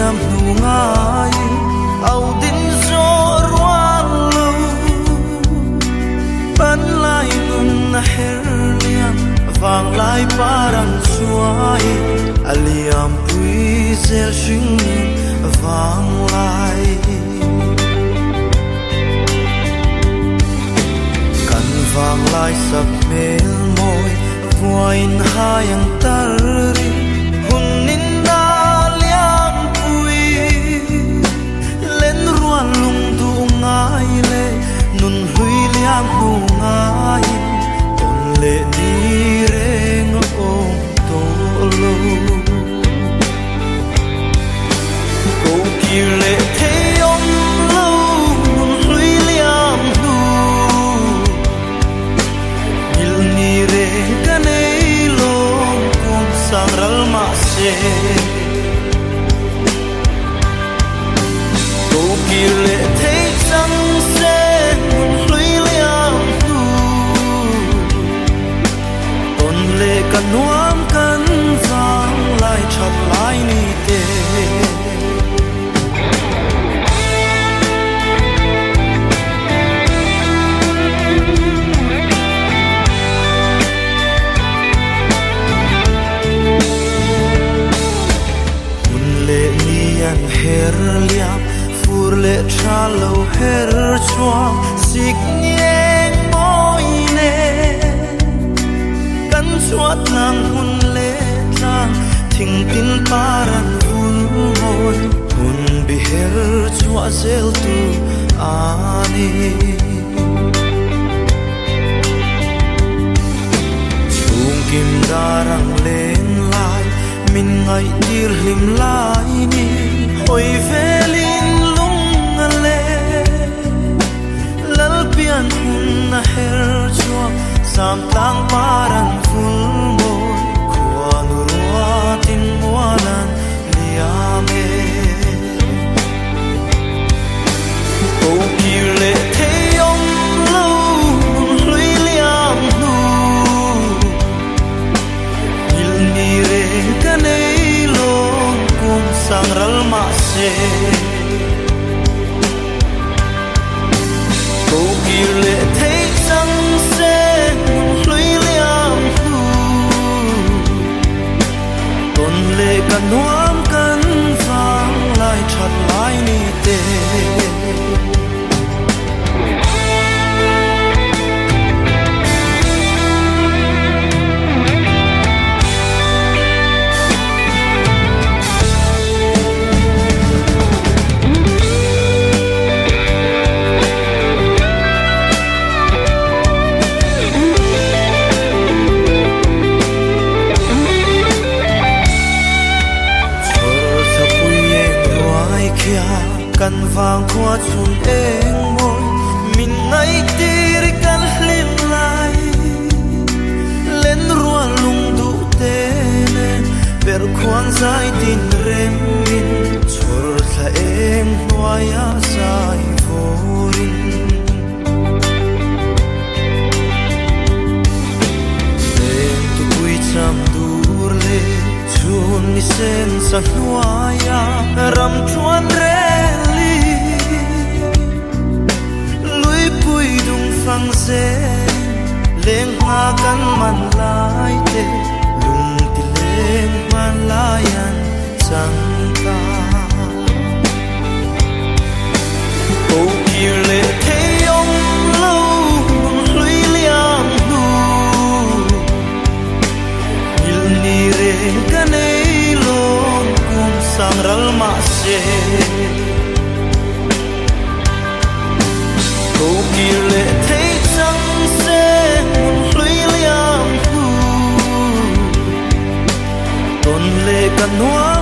liam nu ngai au din zo ruang lu ban lai nun na her liam vang lai parang chuai aliam pui zel shing vang lai kan vang lai sap mel moi voin hayang tari hunin na liam pui len ruan lung du ngai le nun hui liam nu ngai on le ni reng ong to lo ko ki le the om lo nun hui liam nu il ni re kanei lo kum sang ral ma se ko ki le the chang se nun hui liam nu ton le kan nuam kan vang lai chat lai ni te her liam fur le chalo her chua sig nheng moi ne kan chuat nang hun le tlang thing tin paran hun moi hun bi her chua zel tu ani chung kim darang len lai min ngai tir him lai ni oi velin lung le lal pian hun na her chua sam tang paran ful moi khuan ruwa tin mualan liame ko ki le the yom lo hlui liam nu il ni re kanei lo kum sang ral ma se ko ki le thấy sang se hlui liam nu ton le kan nuam kan vang lai chat lai ni te kan vang qua chun eng moi min ngai tir kan hlin lai len rua lung du te ne per khuang zai tin rem min chur tha eng noya sai vorin len tu pui cham dur le chun ni sen sa noya ram chuan re phang se leng ha kan man lai te lung ti leng man lai an chang ta ko ki le the yom lo hlui liam nu il ni re kanei lo kum sang ral ma se ko ki le thấy chang se hlui liam nu ton le kan nuam